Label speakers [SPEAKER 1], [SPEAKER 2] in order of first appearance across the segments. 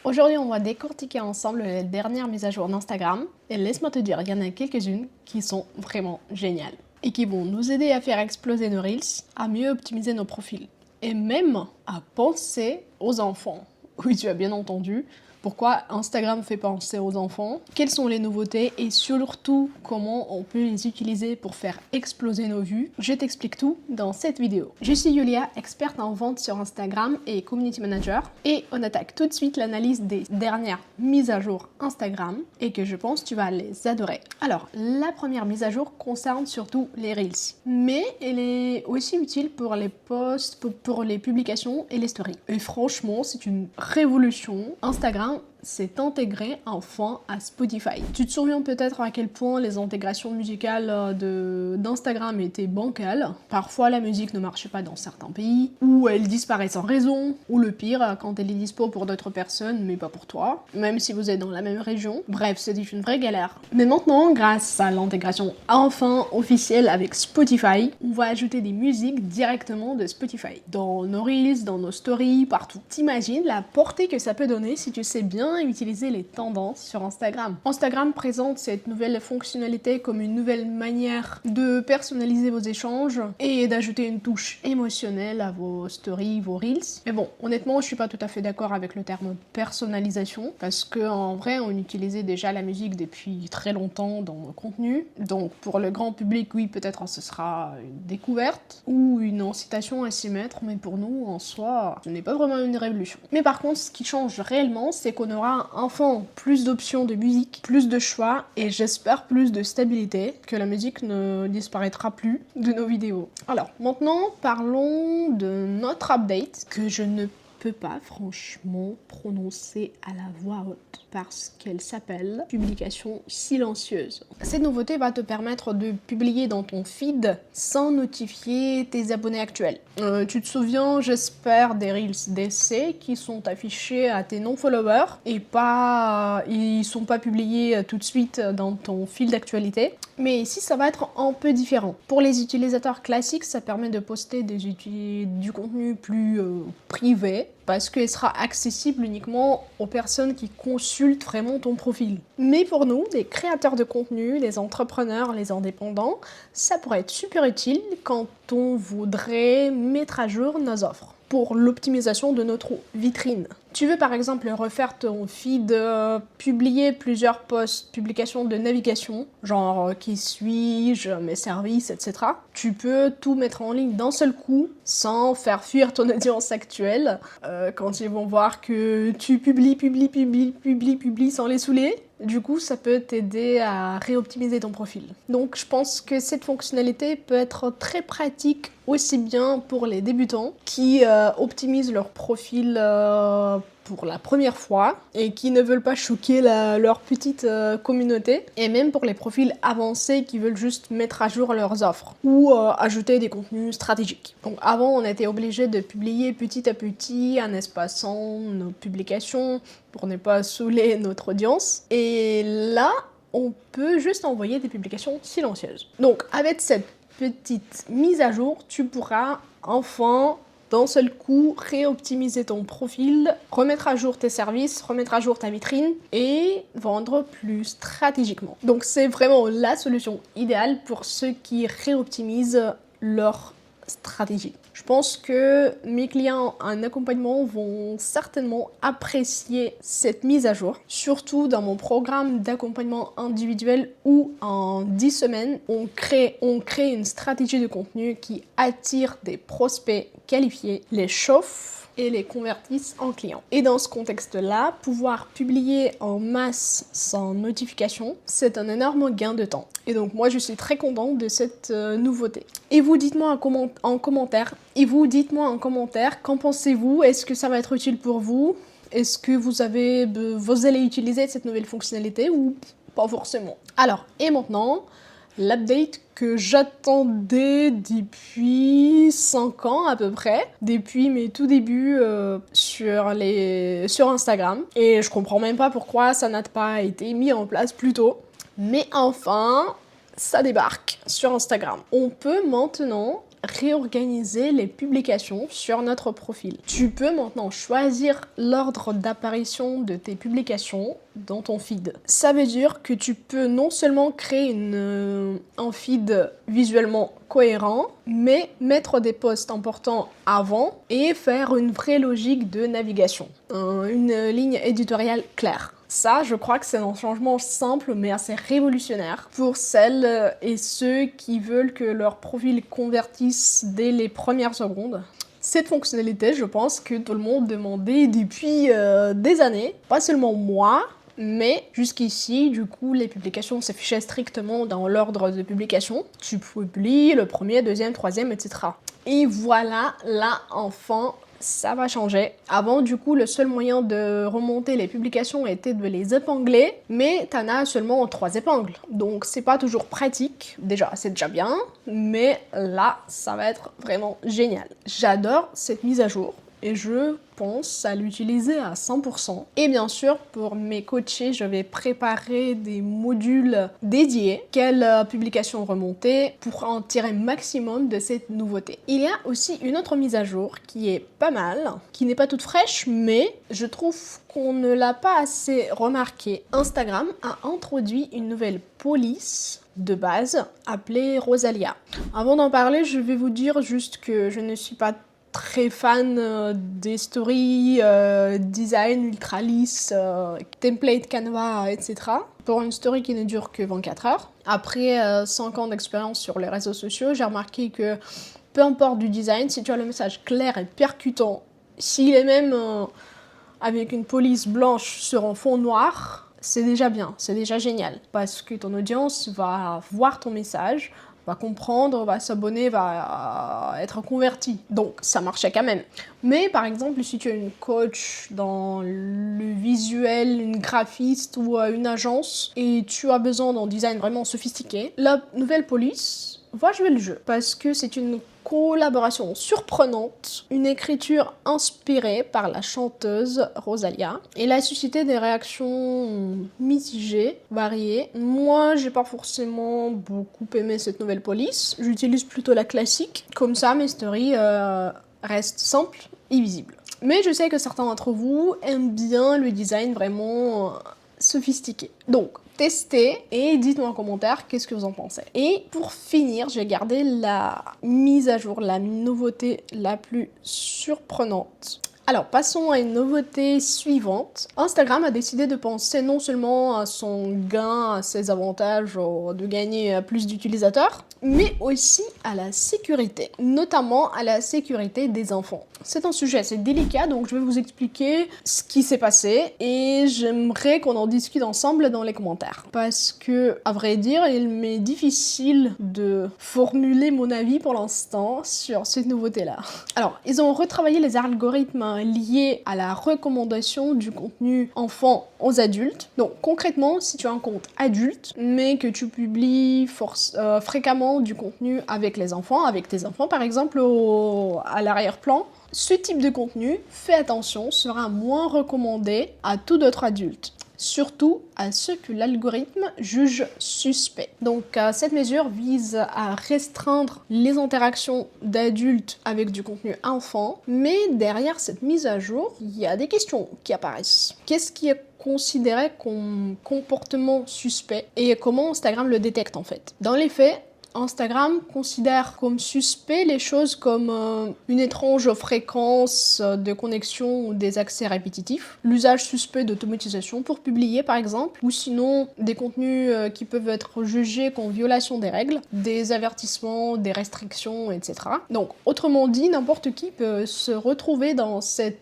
[SPEAKER 1] Aujourd'hui, on va décortiquer ensemble les dernières mises à jour d'Instagram. Et laisse-moi te dire, il y en a quelques-unes qui sont vraiment géniales et qui vont nous aider à faire exploser nos Reels, à mieux optimiser nos profils et même à penser aux enfants. Oui, tu as bien entendu. Pourquoi Instagram fait penser aux enfants? Quelles sont les nouveautés et surtout comment on peut les utiliser pour faire exploser nos vues? Je t'explique tout dans cette vidéo. Je suis Yulia, experte en vente sur Instagram et community manager, et on attaque tout de suite l'analyse des dernières mises à jour Instagram et que je pense tu vas les adorer. Alors, la première mise à jour concerne surtout les Reels, mais elle est aussi utile pour les posts, pour les publications et les stories. Et franchement, c'est une révolution. Instagram s'est intégré enfin à Spotify. Tu te souviens peut-être à quel point les intégrations musicales d'Instagram étaient bancales. Parfois la musique ne marchait pas dans certains pays, ou elle disparaît sans raison, ou le pire, quand elle est dispo pour d'autres personnes mais pas pour toi, même si vous êtes dans la même région. Bref, c'était une vraie galère. Mais maintenant, grâce à l'intégration enfin officielle avec Spotify, on va ajouter des musiques directement de Spotify. Dans nos Reels, dans nos stories, partout. T'imagines la portée que ça peut donner si tu sais bien utiliser les tendances sur Instagram. Instagram présente cette nouvelle fonctionnalité comme une nouvelle manière de personnaliser vos échanges et d'ajouter une touche émotionnelle à vos stories, vos reels. Mais bon, honnêtement, je suis pas tout à fait d'accord avec le terme personnalisation parce que en vrai, on utilisait déjà la musique depuis très longtemps dans nos contenus. Donc pour le grand public, oui, peut-être ce sera une découverte ou une incitation à s'y mettre, mais pour nous, en soi, ce n'est pas vraiment une révolution. Mais par contre, ce qui change réellement, c'est qu'on aura enfin plus d'options de musique, plus de choix et j'espère plus de stabilité, que la musique ne disparaîtra plus de nos vidéos. Alors maintenant parlons de notre update que je ne peux pas franchement prononcer à la voix haute parce qu'elle s'appelle publication silencieuse. Cette nouveauté va te permettre de publier dans ton feed sans notifier tes abonnés actuels. Tu te souviens, j'espère, des Reels d'essai qui sont affichés à tes non-followers et ils sont pas publiés tout de suite dans ton fil d'actualité. Mais ici, ça va être un peu différent. Pour les utilisateurs classiques, ça permet de poster du contenu plus privé parce qu'il sera accessible uniquement aux personnes qui consultent vraiment ton profil. Mais pour nous, les créateurs de contenu, les entrepreneurs, les indépendants, ça pourrait être super utile quand on voudrait mettre à jour nos offres pour l'optimisation de notre vitrine. Tu veux par exemple refaire ton feed, publier plusieurs posts, publications de navigation, genre qui suis-je, mes services, etc. Tu peux tout mettre en ligne d'un seul coup, sans faire fuir ton audience actuelle, quand ils vont voir que tu publies sans les saouler. Du coup, ça peut t'aider à réoptimiser ton profil. Donc, je pense que cette fonctionnalité peut être très pratique aussi bien pour les débutants qui optimisent leur profil pour la première fois et qui ne veulent pas choquer leur petite communauté, et même pour les profils avancés qui veulent juste mettre à jour leurs offres ou ajouter des contenus stratégiques. Donc avant, on était obligé de publier petit à petit en espaçant nos publications pour ne pas saouler notre audience, et là on peut juste envoyer des publications silencieuses. Donc avec cette petite mise à jour, tu pourras enfin d'un seul coup réoptimiser ton profil, remettre à jour tes services, remettre à jour ta vitrine et vendre plus stratégiquement. Donc c'est vraiment la solution idéale pour ceux qui réoptimisent leur stratégie. Je pense que mes clients en accompagnement vont certainement apprécier cette mise à jour, surtout dans mon programme d'accompagnement individuel où en 10 semaines, on crée une stratégie de contenu qui attire des prospects qualifiés, les chauffe et les convertissent en clients. Et dans ce contexte-là, pouvoir publier en masse sans notification, c'est un énorme gain de temps. Et donc moi, je suis très contente de cette nouveauté. Et vous, dites-moi en commentaire, qu'en pensez-vous? Est-ce que ça va être utile pour vous? Est-ce que vous allez utiliser cette nouvelle fonctionnalité ou pas forcément? Alors, et maintenant, l'update que j'attendais depuis 5 ans à peu près, depuis mes tout débuts sur Instagram. Et je comprends même pas pourquoi ça n'a pas été mis en place plus tôt. Mais enfin, ça débarque sur Instagram. On peut maintenant réorganiser les publications sur notre profil. Tu peux maintenant choisir l'ordre d'apparition de tes publications dans ton feed. Ça veut dire que tu peux non seulement créer un feed visuellement cohérent, mais mettre des posts importants avant et faire une vraie logique de navigation, une ligne éditoriale claire. Ça, je crois que c'est un changement simple mais assez révolutionnaire pour celles et ceux qui veulent que leur profil convertisse dès les premières secondes. Cette fonctionnalité, je pense que tout le monde demandait depuis des années, pas seulement moi, mais jusqu'ici, du coup, les publications s'affichaient strictement dans l'ordre de publication. Tu publies le premier, deuxième, troisième, etc. Et voilà, là, enfin, ça va changer. Avant, du coup, le seul moyen de remonter les publications était de les épingler, mais t'en as seulement 3 épingles. Donc, c'est pas toujours pratique. Déjà, c'est déjà bien, mais là, ça va être vraiment génial. J'adore cette mise à jour. Et je pense à l'utiliser à 100%. Et bien sûr, pour mes coachés, je vais préparer des modules dédiés, quelle publication remonter, pour en tirer maximum de cette nouveauté. Il y a aussi une autre mise à jour qui est pas mal, qui n'est pas toute fraîche, mais je trouve qu'on ne l'a pas assez remarqué. Instagram a introduit une nouvelle police de base appelée Rosalia. Avant d'en parler, je vais vous dire juste que je ne suis pas très fan des stories, design ultra lisse, template Canva, etc. Pour une story qui ne dure que 24 heures. Après 5 ans d'expérience sur les réseaux sociaux, j'ai remarqué que peu importe du design, si tu as le message clair et percutant, s'il est même avec une police blanche sur un fond noir, c'est déjà bien, c'est déjà génial. Parce que ton audience va voir ton message, va comprendre, va s'abonner, va être converti. Donc, ça marchait quand même. Mais par exemple, si tu es une coach dans le visuel, une graphiste ou une agence, et tu as besoin d'un design vraiment sophistiqué, la nouvelle police va jouer le jeu. Parce que c'est une collaboration surprenante, une écriture inspirée par la chanteuse Rosalia. Elle a suscité des réactions mitigées, variées. Moi, j'ai pas forcément beaucoup aimé cette nouvelle police. J'utilise plutôt la classique. Comme ça, mes stories restent simples et visibles. Mais je sais que certains d'entre vous aiment bien le design vraiment sophistiqué. Donc, testez et dites-moi en commentaire qu'est-ce que vous en pensez. Et pour finir, j'ai gardé la mise à jour, la nouveauté la plus surprenante. Alors, passons à une nouveauté suivante. Instagram a décidé de penser non seulement à son gain, à ses avantages de gagner plus d'utilisateurs, mais aussi à la sécurité, notamment à la sécurité des enfants. C'est un sujet assez délicat, donc je vais vous expliquer ce qui s'est passé et j'aimerais qu'on en discute ensemble dans les commentaires. Parce que, à vrai dire, il m'est difficile de formuler mon avis pour l'instant sur cette nouveauté-là. Alors, ils ont retravaillé les algorithmes liés à la recommandation du contenu enfant aux adultes. Donc, concrètement, si tu as un compte adulte, mais que tu publies fréquemment du contenu avec les enfants, avec tes enfants par exemple à l'arrière-plan, ce type de contenu, fais attention, sera moins recommandé à tout autre adulte. Surtout à ceux que l'algorithme juge suspects. Donc cette mesure vise à restreindre les interactions d'adultes avec du contenu enfant, mais derrière cette mise à jour, il y a des questions qui apparaissent. Qu'est-ce qui est considéré comme comportement suspect et comment Instagram le détecte en fait? Dans les faits, Instagram considère comme suspect les choses comme une étrange fréquence de connexion ou des accès répétitifs, l'usage suspect d'automatisation pour publier par exemple, ou sinon des contenus qui peuvent être jugés comme violation des règles, des avertissements, des restrictions, etc. Donc autrement dit, n'importe qui peut se retrouver dans cette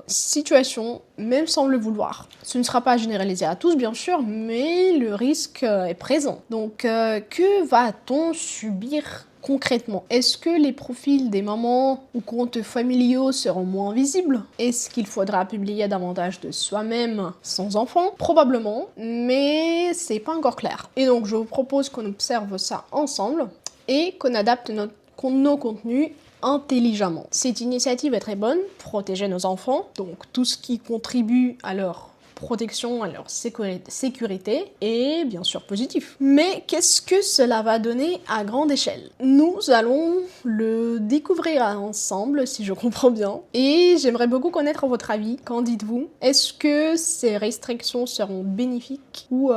[SPEAKER 1] situation, même sans le vouloir. Ce ne sera pas généralisé à tous, bien sûr, mais le risque est présent. Donc, que va-t-on subir concrètement? Est-ce que les profils des mamans ou comptes familiaux seront moins visibles? Est-ce qu'il faudra publier davantage de soi-même sans enfant? Probablement, mais c'est pas encore clair. Et donc, je vous propose qu'on observe ça ensemble et qu'on adapte nos contenus intelligemment. Cette initiative est très bonne, protéger nos enfants, donc tout ce qui contribue à leur protection, à leur sécurité est bien sûr positif. Mais qu'est-ce que cela va donner à grande échelle? Nous allons le découvrir ensemble, si je comprends bien. Et j'aimerais beaucoup connaître votre avis. Qu'en dites-vous? Est-ce que ces restrictions seront bénéfiques ou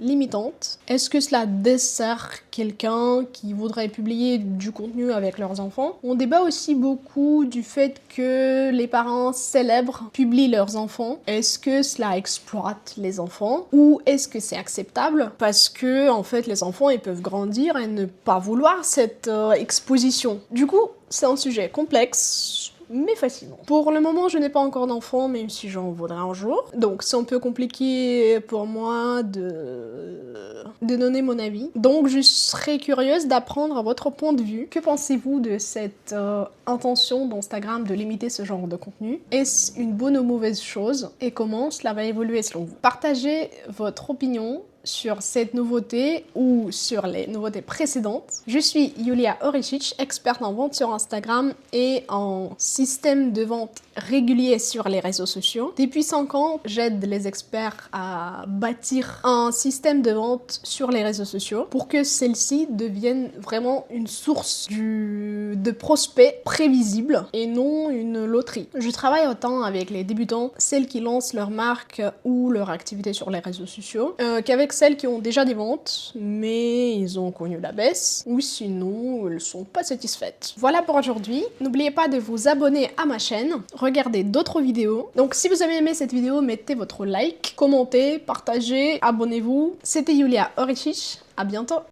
[SPEAKER 1] limitantes? Est-ce que cela dessert quelqu'un qui voudrait publier du contenu avec leurs enfants? On débat aussi beaucoup du fait que les parents célèbres publient leurs enfants. Est-ce que cela exploite les enfants? Ou est-ce que c'est acceptable? Parce que, en fait, les enfants, ils peuvent grandir et ne pas vouloir cette exposition. Du coup, c'est un sujet complexe, mais fascinant. Pour le moment, je n'ai pas encore d'enfant, même si j'en voudrais un jour. Donc c'est un peu compliqué pour moi de donner mon avis. Donc je serais curieuse d'apprendre votre point de vue. Que pensez-vous de cette intention d'Instagram de limiter ce genre de contenu? Est-ce une bonne ou mauvaise chose? Et comment cela va évoluer selon vous? Partagez votre opinion sur cette nouveauté ou sur les nouveautés précédentes. Je suis Yulia Oricic, experte en vente sur Instagram et en système de vente régulier sur les réseaux sociaux. Depuis 5 ans, j'aide les experts à bâtir un système de vente sur les réseaux sociaux pour que celle-ci devienne vraiment une source de prospects prévisibles et non une loterie. Je travaille autant avec les débutants, celles qui lancent leur marque ou leur activité sur les réseaux sociaux, qu'avec celles qui ont déjà des ventes, mais ils ont connu la baisse, ou sinon elles sont pas satisfaites. Voilà pour aujourd'hui. N'oubliez pas de vous abonner à ma chaîne, regardez d'autres vidéos. Donc si vous avez aimé cette vidéo, mettez votre like, commentez, partagez, abonnez-vous. C'était Yulia Oricic, à bientôt.